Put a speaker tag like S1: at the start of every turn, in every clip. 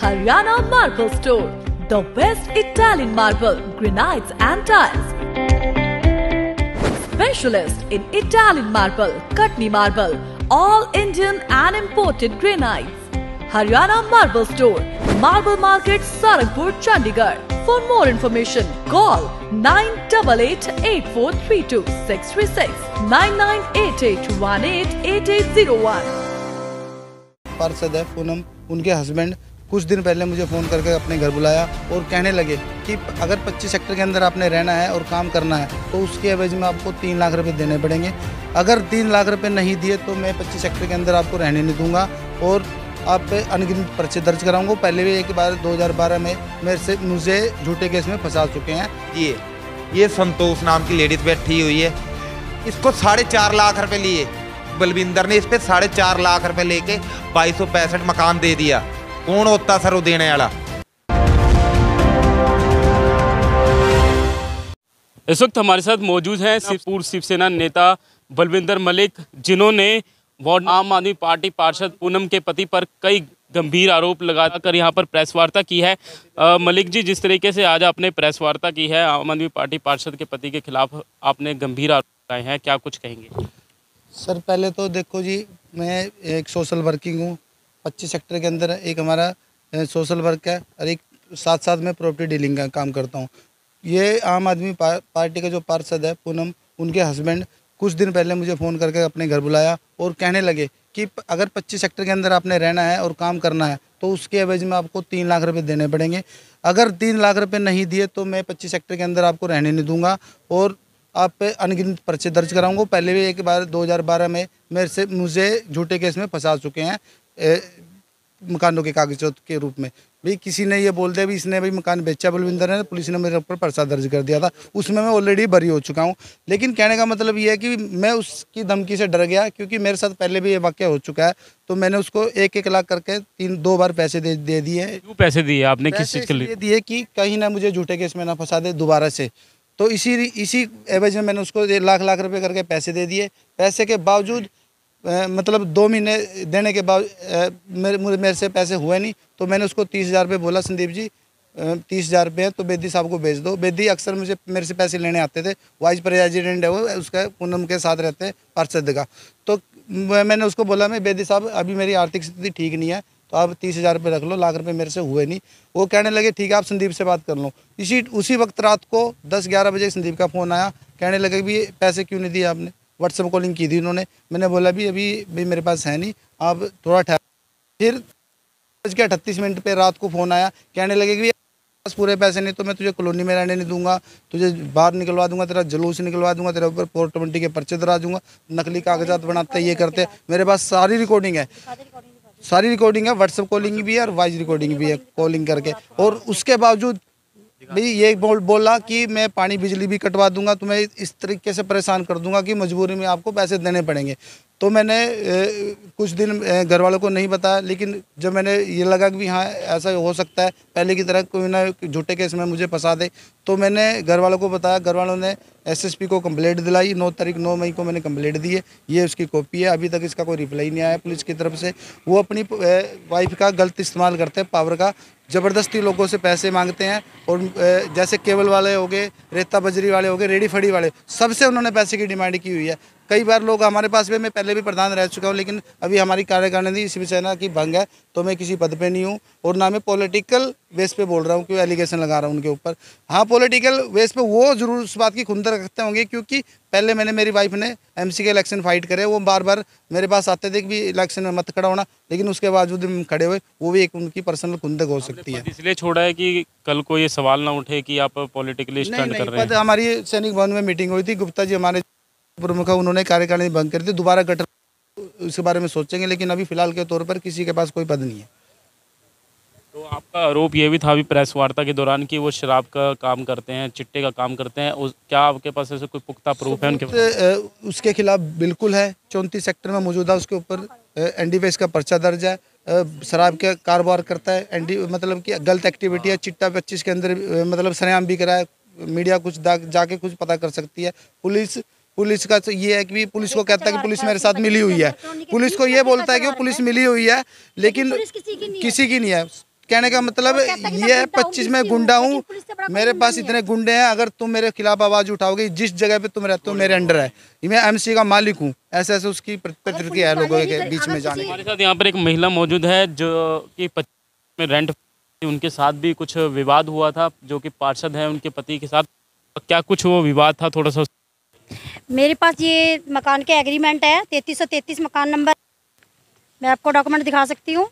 S1: Haryana Marble Store, the best Italian marble, granites and tiles. Specialist in Italian marble, Katni marble, all Indian and imported granites. Haryana Marble Store, Marble Market, Sarangpur, Chandigarh. For more information, call 9888 636 9988188801.
S2: पार्षद है पूनम, उनके husband कुछ दिन पहले मुझे phone करके अपने घर बुलाया और कहने लगे कि अगर 25 सेक्टर के अंदर आपने रहना है और काम करना है तो उसके एवज में आपको 3 लाख रुपए देने पड़ेंगे। अगर 3 लाख रुपए नहीं दिए तो मैं 25 सेक्टर के अंदर आपको रहने नहीं दूंगा और आप पे अनगिनत पर्चे दर्ज कराऊंगा। पहले भी एक बार 2012 में मुझे झूठे केस में फंसा चुके हैं।
S3: ये संतोष नाम की लेडीज बैठी हुई है, इसको 4.5 लाख रुपए लिए बलविंदर ने, इस पे 4.5 लाख रुपए लेके 2265 मकान दे दिया। कौन होता सर वो देने वाला?
S4: इस वक्त हमारे साथ मौजूद हैं पूर्व शिवसेना नेता बलविंदर मलिक, जिन्होंने वार्ड आम आदमी पार्टी पार्षद पूनम के पति पर कई गंभीर आरोप लगाकर यहाँ पर प्रेस वार्ता की है। मलिक जी, जिस तरीके से आज आपने प्रेस वार्ता की है, आम आदमी पार्टी पार्षद के पति के खिलाफ आपने गंभीर आरोप लगाए हैं, क्या कुछ कहेंगे?
S2: सर पहले तो देखो जी, मैं एक सोशल वर्किंग हूँ। 25 सेक्टर के अंदर एक हमारा सोशल वर्क है और एक साथ साथ में प्रॉपर्टी डीलिंग का काम करता हूँ। ये आम आदमी पार्टी का जो पार्षद है पूनम, उनके हस्बैंड कुछ दिन पहले मुझे फ़ोन करके अपने घर बुलाया और कहने लगे कि अगर 25 सेक्टर के अंदर आपने रहना है और काम करना है तो उसके एवज में आपको 3 लाख रुपए देने पड़ेंगे। अगर 3 लाख रुपए नहीं दिए तो मैं 25 सेक्टर के अंदर आपको रहने नहीं दूंगा और आप पे अनगिनत पर्चे दर्ज कराऊंगा। पहले भी एक बार 2012 में मुझे झूठे केस में फंसा चुके हैं मकानों के कागजात के रूप में। भाई किसी ने ये बोल दिया भी इसने भाई मकान बेचा बलविंदर ने, पुलिस ने मेरे ऊपर पर्चा दर्ज कर दिया था, उसमें मैं ऑलरेडी बरी हो चुका हूँ। लेकिन कहने का मतलब ये है कि मैं उसकी धमकी से डर गया, क्योंकि मेरे साथ पहले भी ये वाक़या हो चुका है। तो मैंने उसको 1-1 लाख करके 2 बार पैसे दे दिए।
S4: क्यों पैसे दिए आपने, किस चीज़ के लिए
S2: दिए? कि कहीं ना मुझे झूठे केस में ना फंसा दे दोबारा से। तो इसी एवज में मैंने उसको लाख रुपए करके पैसे दे दिए। पैसे के बावजूद मतलब 2 महीने देने के बाद मेरे से पैसे हुए नहीं। तो मैंने उसको 30,000 रुपये बोला, संदीप जी 30,000 रुपये हैं तो बेदी साहब को भेज दो। बेदी अक्सर मेरे से पैसे लेने आते थे, वाइस प्रेसिडेंट है वो, उसका पूनम के साथ रहते हैं पार्षद का। तो मैंने उसको बोला मैं बेदी साहब अभी मेरी आर्थिक स्थिति ठीक नहीं है तो आप 30,000 रुपये रख लो, लाख रुपए मेरे से हुए नहीं। वो कहने लगे ठीक है आप संदीप से बात कर लो। उसी वक्त रात को 10-11 बजे संदीप का फ़ोन आया, कहने लगे भी पैसे क्यों नहीं दिए आपने। व्हाट्सएप कॉलिंग की थी उन्होंने। मैंने बोला अभी मेरे पास है नहीं, आप थोड़ा ठहर। फिर 38 पे रात को फ़ोन आया, कहने लगे कि बस पूरे पैसे नहीं तो मैं तुझे कॉलोनी में रहने नहीं दूंगा, तुझे बाहर निकलवा दूंगा, तेरा जुलूस निकलवा दूंगा, तेरे ऊपर 420 के पर्चे दरा दूंगा, नकली कागजात बनाते ये करते। मेरे पास सारी रिकॉर्डिंग है, व्हाट्सएप कॉलिंग भी है और वॉइस रिकॉर्डिंग भी है कॉलिंग करके। और उसके बावजूद भाई ये बोला कि मैं पानी बिजली भी कटवा दूंगा, तुम्हें इस तरीके से परेशान कर दूंगा कि मजबूरी में आपको पैसे देने पड़ेंगे। तो मैंने कुछ दिन घर वालों को नहीं बताया, लेकिन जब मैंने ये लगा कि हाँ ऐसा हो सकता है पहले की तरह कोई ना झूठे केस में मुझे फंसा दे, तो मैंने घर वालों को बताया। घर वालों ने एसएसपी को कंप्लेंट दिलाई। 9 मई को मैंने कंप्लेंट दी है, ये उसकी कॉपी है। अभी तक इसका कोई रिप्लाई नहीं आया पुलिस की तरफ से। वो अपनी वाइफ का गलत इस्तेमाल करते हैं, पावर का, ज़बरदस्ती लोगों से पैसे मांगते हैं। और जैसे केबल वाले हो गए, रेता बजरी वाले हो गए, रेडी फड़ी वाले, सबसे उन्होंने पैसे की डिमांड की हुई है। कई बार लोग हमारे पास भी, मैं पहले भी प्रधान रह चुका हूँ, लेकिन अभी हमारी कार्यकारिणी शिवसेना की भंग है तो मैं किसी पद पे नहीं हूँ और ना मैं पॉलिटिकल बेस पे बोल रहा हूँ कि एलिगेशन लगा रहा हूँ उनके ऊपर। हाँ, पॉलिटिकल बेस पे वो जरूर उस बात की खुंदक रखते होंगे, क्योंकि पहले मेरी वाइफ ने एमसी के इलेक्शन फाइट करे, वो बार बार मेरे पास आते थे कि भी इलेक्शन में मत खड़ा होना, लेकिन उसके बावजूद हम खड़े हुए। वो भी एक उनकी पर्सनल खुंदक हो सकती है।
S4: इसलिए छोड़ा है कि कल को ये सवाल ना उठे कि आप पॉलिटिकली स्टंट कर रहे हैं।
S2: हमारी सैनिक भवन में मीटिंग हुई थी, गुप्ता जी हमारे प्रमुख, उन्होंने कार्यकारिणी भंग कर दी। दोबारा गठन इसके बारे में सोचेंगे, लेकिन अभी फिलहाल के तौर पर किसी के पास कोई पद नहीं है।
S4: तो आपका आरोप ये भी था अभी प्रेस वार्ता के दौरान कि वो शराब का काम करते हैं, चिट्टे का काम करते हैं। क्या आपके पास ऐसे कोई पुख्ता प्रूफ है उनके?
S2: उसके खिलाफ बिल्कुल है। 34 सेक्टर में मौजूदा उसके ऊपर एनडीपीएस का पर्चा दर्ज है। शराब के कारोबार करता है, मतलब कि गलत एक्टिविटी है। चिट्टा 25 के अंदर मतलब सरेआम बिक रहा है। मीडिया कुछ जाके कुछ पता कर सकती है। पुलिस का तो ये है कि पुलिस को कहता है कि पुलिस मेरे साथ मिली हुई है। पुलिस को ये बोलता है कि वो पुलिस मिली हुई है, लेकिन किसी की नहीं है। कहने का मतलब ये 25 में गुंडा हूँ, मेरे पास इतने गुंडे हैं, अगर तुम मेरे खिलाफ आवाज उठाओगे, जिस जगह पे तुम रहते हो मेरे अंडर है, मैं एमसी का मालिक हूँ, ऐसे ऐसे उसकी प्रतिक्रिया है लोगों के बीच में जाने।
S4: हमारे साथ यहाँ पर एक महिला मौजूद है जो कि 25 में रेंट, उनके साथ भी कुछ विवाद हुआ था, जो कि पार्षद है उनके पति के साथ, क्या कुछ वो विवाद था थोड़ा सा?
S5: मेरे पास ये मकान के एग्रीमेंट है, 3333 मकान नंबर, मैं आपको डॉक्यूमेंट दिखा सकती हूँ।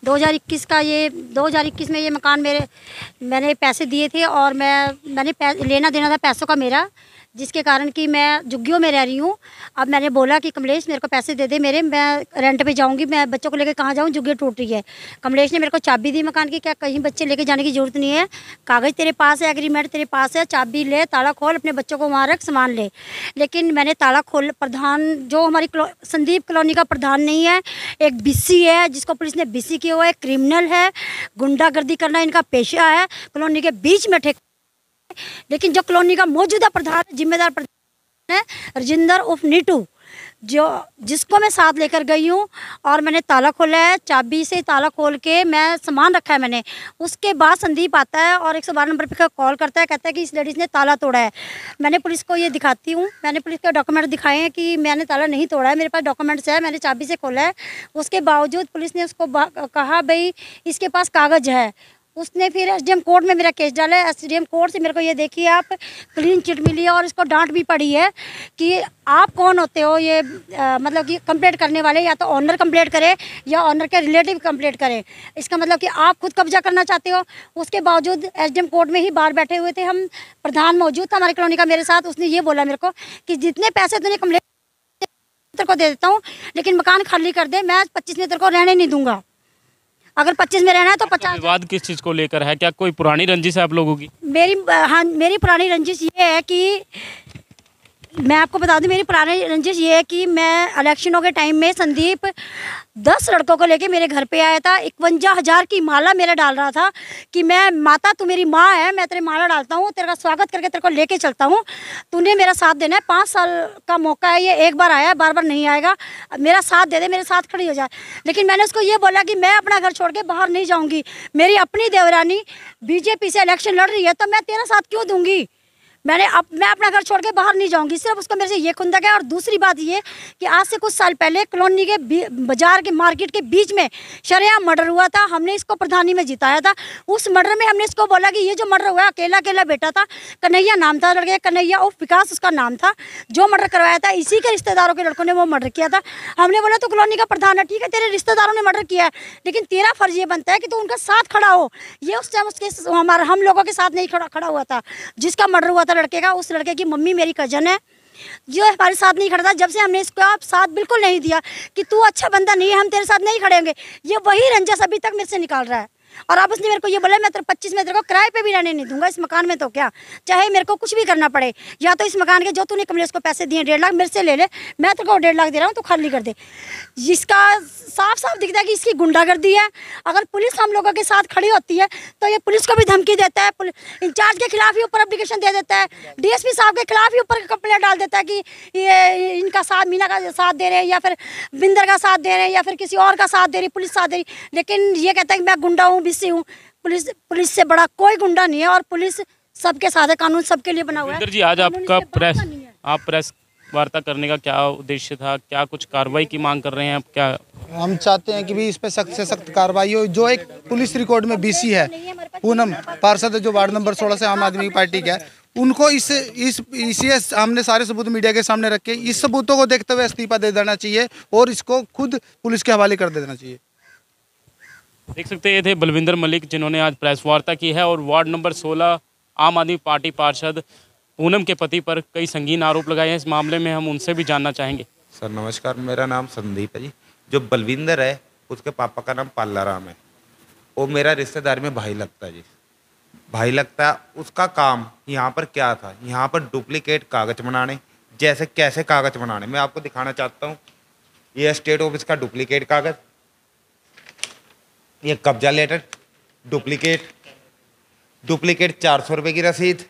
S5: 2021 का ये 2021 में ये मकान मैंने पैसे दिए थे और मैंने लेना देना था पैसों का मेरा, जिसके कारण कि मैं झुग्गियों में रह रही हूँ। अब मैंने बोला कि कमलेश मेरे को पैसे दे दे मेरे, मैं रेंट पे जाऊँगी, मैं बच्चों को लेकर कहाँ जाऊँ, झुग्गी टूट रही है। कमलेश ने मेरे को चाबी दी मकान की, क्या कहीं बच्चे लेके जाने की ज़रूरत नहीं है, कागज़ तेरे पास है, एग्रीमेंट तेरे पास है, चाबी ले, ताला खोल, अपने बच्चों को वहाँ रख, सामान ले। लेकिन मैंने ताला खोल, प्रधान जो हमारी संदीप कॉलोनी का प्रधान नहीं है, एक बीसी है जिसको पुलिस ने बीसी किया हुआ है, क्रिमिनल है, गुंडागर्दी करना इनका पेशा है, कॉलोनी के बीच में ठेका। लेकिन जो कॉलोनी का मौजूदा प्रधान जिम्मेदार प्रधान है राजेंद्र उर्फ नीटू, जिसको मैं साथ लेकर गई हूँ और मैंने ताला खोला है, चाबी से ताला खोल के मैं सामान रखा है मैंने। उसके बाद संदीप आता है और 112 नंबर पे कॉल करता है, कहता है कि इस लेडीज़ ने ताला तोड़ा है। मैंने पुलिस को ये दिखाती हूँ, मैंने पुलिस के डॉक्यूमेंट दिखाए हैं कि मैंने ताला नहीं तोड़ा है, मेरे पास डॉक्यूमेंट्स है, मैंने चाबी से खोला है। उसके बावजूद पुलिस ने उसको कहा भाई इसके पास कागज़ है। उसने फिर एसडीएम कोर्ट में मेरा केस डाला है। एसडीएम कोर्ट से मेरे को ये देखिए आप क्लीन चिट मिली है और इसको डांट भी पड़ी है कि आप कौन होते हो ये मतलब कि कंप्लेंट करने वाले, या तो ऑनर कंप्लेंट करे या ऑनर के रिलेटिव कंप्लेंट करें। इसका मतलब कि आप खुद कब्जा करना चाहते हो। उसके बावजूद एसडीएम कोर्ट में ही बाहर बैठे हुए थे हम, प्रधान मौजूद था हमारी कॉलोनी का मेरे साथ। उसने ये बोला मेरे को कि जितने पैसे तूने कंप्लेंट तेरे को दे देता हूँ, लेकिन मकान खाली कर दे, मैं 25 में तेरे को रहने नहीं दूंगा। अगर 25 में रहना है तो 50।
S4: विवाद किस चीज़ को लेकर है? क्या कोई पुरानी रंजिश है आप लोगों की?
S5: मेरी पुरानी रंजिश ये है कि मैं आपको बता दूं, मेरी पुरानी रंजिश ये है कि मैं इलेक्शनों के टाइम में संदीप 10 लड़कों को लेके मेरे घर पे आया था, 51,000 की माला मेरा डाल रहा था कि मैं माता तू मेरी माँ है, मैं तेरे माला डालता हूँ, तेरा स्वागत करके तेरे को लेके चलता हूँ, तूने मेरा साथ देना है। 5 साल का मौका है, ये एक बार आया है, बार बार नहीं आएगा, मेरा साथ दे दे, मेरे साथ खड़ी हो जाए। लेकिन मैंने उसको ये बोला कि मैं अपना घर छोड़ के बाहर नहीं जाऊँगी, मेरी अपनी देवरानी बीजेपी से इलेक्शन लड़ रही है तो मैं तेरा साथ क्यों दूँगी, मैं अपना घर छोड़ के बाहर नहीं जाऊंगी। सिर्फ उसको मेरे से ये खुंदक है। और दूसरी बात ये कि आज से कुछ साल पहले कॉलोनी के बाजार के मार्केट के बीच में शरेआम मर्डर हुआ था, हमने इसको प्रधानी में जिताया था। उस मर्डर में हमने इसको बोला कि ये जो मर्डर हुआ अकेला अकेला बेटा था, कन्हैया नाम था लड़के, कन्हैया उर्फ विकास उसका नाम था, जो मर्डर करवाया था इसी के रिश्तेदारों के लड़कों ने वो मर्डर किया था। हमने बोला तो कॉलोनी का प्रधान है, ठीक है तेरे रिश्तेदारों ने मर्डर किया है, लेकिन तेरा फर्ज ये बनता है कि तू उनका साथ खड़ा हो। ये उस टाइम उसके हम लोगों के साथ नहीं खड़ा हुआ था। जिसका मर्डर हुआ था लड़के का, उस लड़के की मम्मी मेरी कजन है, जो हमारे साथ नहीं खड़ा था। जब से हमने इसको आप साथ बिल्कुल नहीं दिया कि तू अच्छा बंदा नहीं है, हम तेरे साथ नहीं खड़े होंगे, ये वही रंजस अभी तक मेरे से निकाल रहा है। और अब उसने मेरे को ये बोला मैं तेरे 25 में तेरे को किराए पे भी रहने नहीं दूंगा इस मकान में, तो क्या चाहे मेरे को कुछ भी करना पड़े, या तो इस मकान के जो तूने कमलेश को पैसे दिए 1.5 लाख मेरे से ले ले, मैं तेरे को 1.5 लाख दे रहा हूँ, तो खाली कर दे। जिसका साफ साफ दिखता है कि इसकी गुंडागर्दी है। अगर पुलिस हम लोगों के साथ खड़ी होती है तो ये पुलिस को भी धमकी देता है, इंचार्ज के खिलाफ ही ऊपर एप्लीकेशन दे देता है, डीएसपी साहब के खिलाफ ही ऊपर कंप्लेंट डाल देता है कि ये इनका साथ, मीना का साथ दे रहे हैं, या फिर बिंदर का साथ दे रहे हैं, या फिर किसी और का साथ दे रही, पुलिस साथ दे रही। लेकिन ये कहता है कि मैं गुंडा हूँ, बीसी हूँ। पुलिस से बड़ा कोई गुंडा नहीं है, और पुलिस सबके साथ है, कानून सबके लिए बना हुआ है।
S4: जी आज आपका प्रेस वार्ता करने का क्या उद्देश्य था, क्या कुछ कार्रवाई की मांग कर रहे हैं आप? क्या
S2: हम चाहते हैं कि भी इस पे सख्त से सख्त कार्रवाई हो। जो एक पुलिस रिकॉर्ड में बीसी है, पूनम पार्षद है जो वार्ड नंबर 16 से आम आदमी पार्टी का है, उनको इसी हमने सारे सबूत मीडिया के सामने रखे, इस सबूतों को देखते हुए इस्तीफा दे देना चाहिए और इसको खुद पुलिस के हवाले कर देना चाहिए।
S4: देख सकते ये थे बलविंदर मलिक, जिन्होंने आज प्रेस वार्ता की है और वार्ड नंबर 16 आम आदमी पार्टी पार्षद पूनम के पति पर कई संगीन आरोप लगाए हैं। इस मामले में हम उनसे भी जानना चाहेंगे।
S3: सर नमस्कार, मेरा नाम संदीप है जी। जो बलविंदर है उसके पापा का नाम पाला राम है, वो मेरा रिश्तेदार में भाई लगता है जी, भाई लगता है। उसका काम यहाँ पर क्या था, यहाँ पर डुप्लीकेट कागज बनाने, जैसे कैसे कागज बनाने मैं आपको दिखाना चाहता हूँ। ये स्टेट ऑफिस का डुप्लीकेट कागज, ये कब्जा लेटर डुप्लीकेट 400 रुपये की रसीद,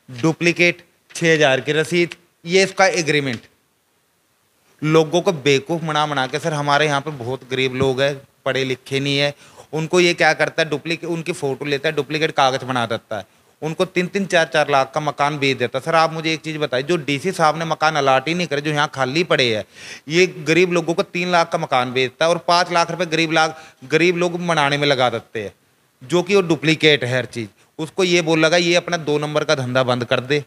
S3: डुप्लीकेट 6,000 की रसीद, ये इसका एग्रीमेंट। लोगों को बेवकूफ़ बना के सर, हमारे यहाँ पे बहुत गरीब लोग हैं, पढ़े लिखे नहीं है, उनको ये क्या करता है, डुप्लीकेट उनकी फ़ोटो लेता है, डुप्लीकेट कागज़ बना देता है, उनको 3-3, 4-4 लाख का मकान बेच देता है। सर आप मुझे एक चीज़ बताइए, जो डीसी साहब ने मकान अलाट ही नहीं करे, जो यहाँ खाली पड़े हैं, ये गरीब लोगों को 3 लाख का मकान बेचता है और 5 लाख रुपए गरीब लोग बनाने में लगा देते हैं, जो कि वो डुप्लीकेट है हर चीज़। उसको ये बोल लगा ये अपना 2 नंबर का धंधा बंद कर दे,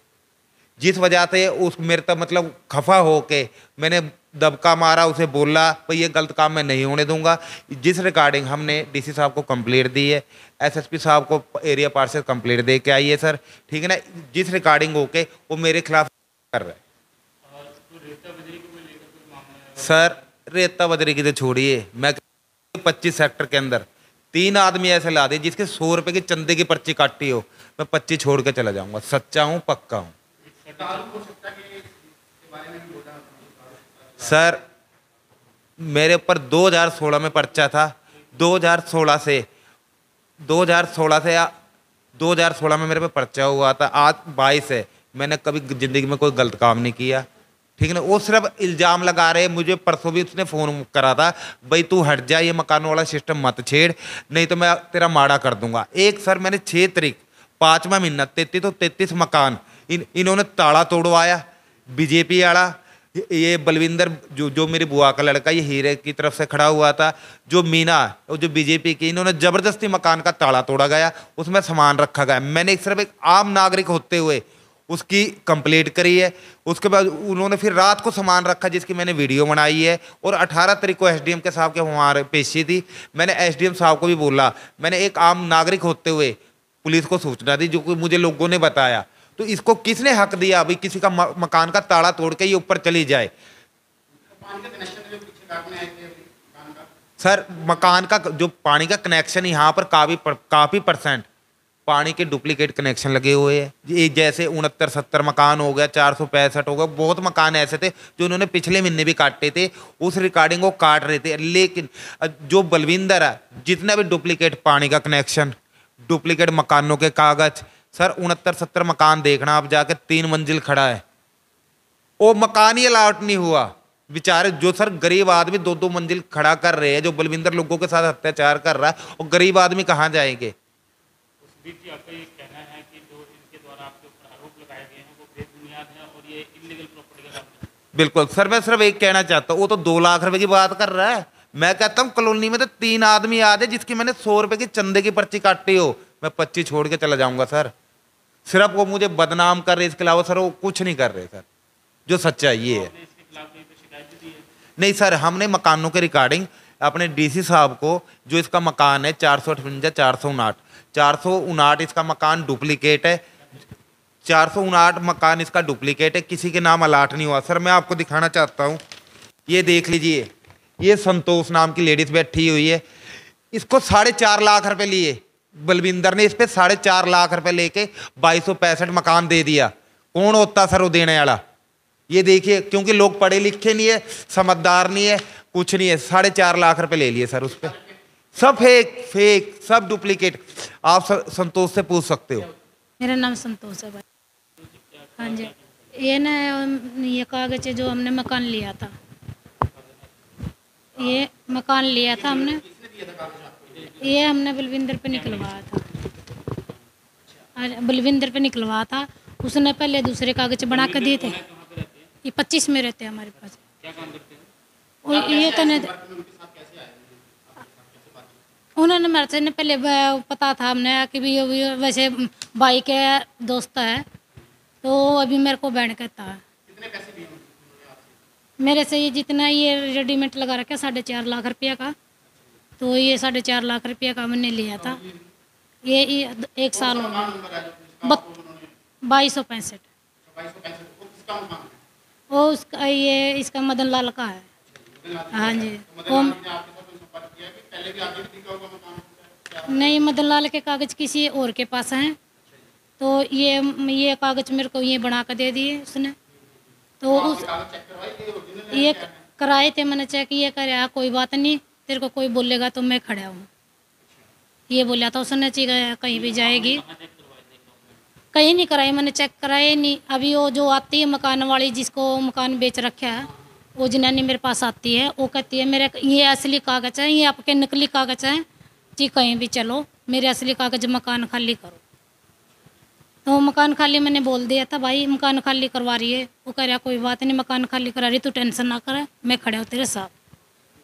S3: जिस वजह से उस मेरे तक मतलब खफा हो के मैंने दबका मारा, उसे बोला भाई ये गलत काम मैं नहीं होने दूंगा। जिस रिगार्डिंग हमने डीसी साहब को कंप्लेंट दी है, एसएसपी साहब को एरिया पार्षद कंप्लेंट दे के आई है सर, ठीक है ना, जिस रिगार्डिंग होके वो मेरे खिलाफ कर रहा है। सर रेता बजरी की तो छोड़िए, मैं 25 सेक्टर के अंदर 3 आदमी ऐसे ला दे जिसके 100 रुपए की चंदे की पर्ची काटी हो, मैं 25 छोड़ के चला जाऊंगा, सच्चा हूँ, पक्का हूँ। सर मेरे ऊपर 2016 में पर्चा था, 2016 से 2016 में मेरे पे पर्चा हुआ था, आज 22 है, मैंने कभी ज़िंदगी में कोई गलत काम नहीं किया, ठीक है ना। वो सिर्फ इल्ज़ाम लगा रहे, मुझे परसों भी उसने फ़ोन करा था, भाई तू हट जा, ये मकान वाला सिस्टम मत छेड़, नहीं तो मैं तेरा माड़ा कर दूंगा। एक सर मैंने 6 तारीख 5वां महीना 33 मकान इन्होंने ताला तोड़वाया, बीजेपी वाला, ये बलविंदर जो मेरी बुआ का लड़का, ये हीरे की तरफ से खड़ा हुआ था, जो मीना और जो बीजेपी की, इन्होंने ज़बरदस्ती मकान का ताला तोड़ा गया, उसमें सामान रखा गया। मैंने सिर्फ एक आम नागरिक होते हुए उसकी कंप्लेंट करी है, उसके बाद उन्होंने फिर रात को सामान रखा जिसकी मैंने वीडियो बनाई है, और 18 तारीख को एसडीएम के साहब के हमारे पेशी थी, मैंने एसडीएम साहब को भी बोला, मैंने एक आम नागरिक होते हुए पुलिस को सूचना दी, जो कि मुझे लोगों ने बताया। तो इसको किसने हक दिया अभी किसी का मकान का ताला तोड़ के ये ऊपर चली जाए? सर मकान का जो पानी का कनेक्शन यहाँ पर काफी % पानी के डुप्लीकेट कनेक्शन लगे हुए हैं। ये जैसे 69-70 मकान हो गया, 465 हो गया, बहुत मकान ऐसे थे जो उन्होंने पिछले महीने भी काटे थे, उस रिकॉर्डिंग को काट रहे थे। लेकिन जो बलविंदर है, जितना भी डुप्लीकेट पानी का कनेक्शन, डुप्लीकेट मकानों के कागज, सर 69-70 मकान देखना आप जाके, 3 मंजिल खड़ा है, वो मकान ही अलाट नहीं हुआ। बेचारे जो सर गरीब आदमी 2-2 मंजिल खड़ा कर रहे हैं, जो बलविंदर लोगों के साथ अत्याचार कर रहा है, और गरीब आदमी कहाँ जाएंगे?
S4: आपका ये कहना है कि जो इनके द्वारा आपके ऊपर आरोप लगाए गए हैं वो बेबुनियाद है और ये इल्लीगल प्रॉपर्टी का काम है? बिल्कुल सर, मैं सिर्फ एक कहना चाहता हूँ, वो तो 2 लाख रुपए की बात कर रहा है, मैं कहता हूँ कॉलोनी में तो 3 आदमी आ जाए जिसकी मैंने 100 रुपए की चंदे की पर्ची काटी हो, मैं 25 छोड़ के चला जाऊंगा सर। सिर्फ वो मुझे बदनाम कर रहे, इसके अलावा सर वो कुछ नहीं कर रहे सर, जो सच्चाई ये है। नहीं सर, हमने मकानों के रिकॉर्डिंग अपने डीसी साहब को, जो इसका मकान है 458 459 इसका मकान डुप्लीकेट है, 459 मकान इसका डुप्लीकेट है, किसी के नाम अलाट नहीं हुआ। सर मैं आपको दिखाना चाहता हूँ, ये देख लीजिए, ये संतोष नाम की लेडीज बैठी हुई है, इसको 4.5 लाख रुपए लिए बलविंदर ने, इस पे 4.5 लाख रुपए लेके 2265 मकान दे दिया। कौन होता सर वो देने वाला? ये देखिए, क्योंकि लोग पढ़े लिखे नहीं है, समझदार नहीं है, कुछ नहीं है, 4.5 लाख रुपए ले लिए सर उस पर। सब फेक सब डुप्लीकेट। आप संतोष से पूछ सकते हो।
S6: मेरा नाम संतोष है भाई। हाँ जी, ये ना ये कागज है जो हमने मकान लिया था, ये मकान लिया था हमने, ये हमने बलविंदर पे निकलवाया था, बलविंदर पे निकलवाया था। उसने पहले दूसरे कागज बना कर दिए थे। ये 25 में रहते हैं हमारे पास। क्या काम करते हैं? और ये तो नहीं, उन्होंने मेरे से पहले पता था हमने कि भी वैसे भाई के दोस्त है, तो अभी मेरे को बैंड कहता है। कितने पैसे दिए मेरे से? ये जितना ये रेडीमेड लगा रखा 4.5 लाख रुपया का, तो ये 4.5 लाख रुपया का मैंने लिया था। ये 1 साल हो गया। 2265। वो उसका ये इसका मदन लाल का है। हाँ जी। नहीं, मदन लाल के कागज किसी और के पास हैं, तो ये कागज मेरे को ये बना कर दे दिए उसने। तो उस ये कराए थे, मैंने चेक ये कराया, कोई बात नहीं, तेरे को कोई बोलेगा तो मैं खड़ा हूँ, ये बोला था उसने। कहीं भी जाएगी, कहीं नहीं कराई, मैंने चेक कराए नहीं। अभी वो जो आती है मकान वाली, जिसको मकान बेच रखा है, वो जनानी मेरे पास आती है, वो कहती है मेरे ये असली कागज है, ये आपके नकली कागज हैं जी, कहीं भी चलो मेरे असली कागज मकान खाली करो। तो मकान खाली मैंने बोल दिया था, भाई मकान खाली करवा रही है, वो कह रहा कोई बात नहीं मकान खाली करा रही, तू टेंशन ना कर, मैं खड़ा हूँ तेरे साथ,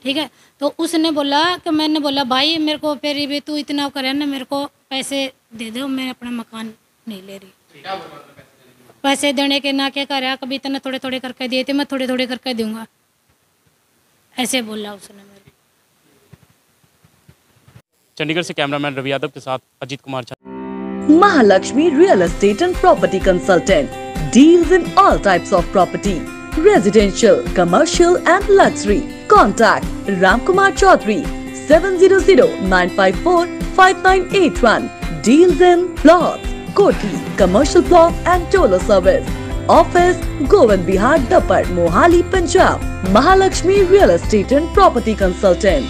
S6: ठीक है। तो उसने बोला कि मैंने बोला भाई मेरे को फिर भी तू इतना करे ना, मेरे को पैसे दे दो, मैं अपना मकान नहीं ले रही। पैसे देने के ना क्या कर रहा, कभी इतना थोड़े थोड़े करके दिए थे, मैं थोड़े थोड़े करके दूंगा, ऐसे बोला उसने मेरे।
S4: चंडीगढ़ से कैमरामैन रवि यादव के साथ Ajit Kumar Jha.
S1: Mahalakshmi Real Estate and Property Consultant deals in all types of property, residential, commercial and luxury. Contact Ramkumar Chaudhary 700-954-5981. Deals in plots, koti, commercial plot and toller service. Office Govind Bihar Dapar, Mohali, Punjab. Mahalakshmi Real Estate and Property Consultant.